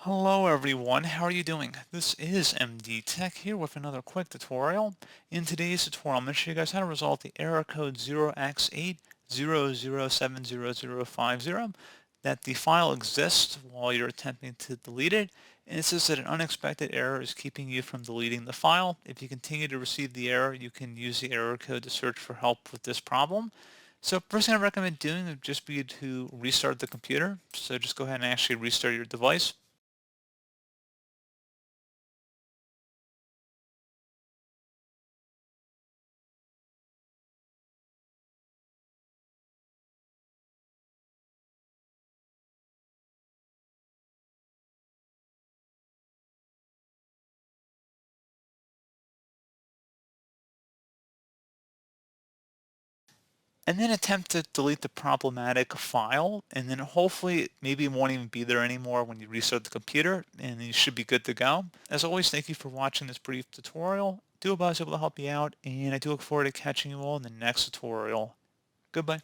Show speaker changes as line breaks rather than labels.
Hello everyone, how are you doing? This is MD Tech here with another quick tutorial. In today's tutorial, I'm going to show you guys how to resolve the error code 0x80070050, that the file exists while you're attempting to delete it, and it says that an unexpected error is keeping you from deleting the file. If you continue to receive the error, you can use the error code to search for help with this problem. So first thing I recommend doing would just be to restart the computer. So just go ahead and actually restart your device. And then attempt to delete the problematic file, and then hopefully maybe it won't even be there anymore when you restart the computer, and you should be good to go. As always, thank you for watching this brief tutorial. I do hope I was able to help you out, and I do look forward to catching you all in the next tutorial. Goodbye.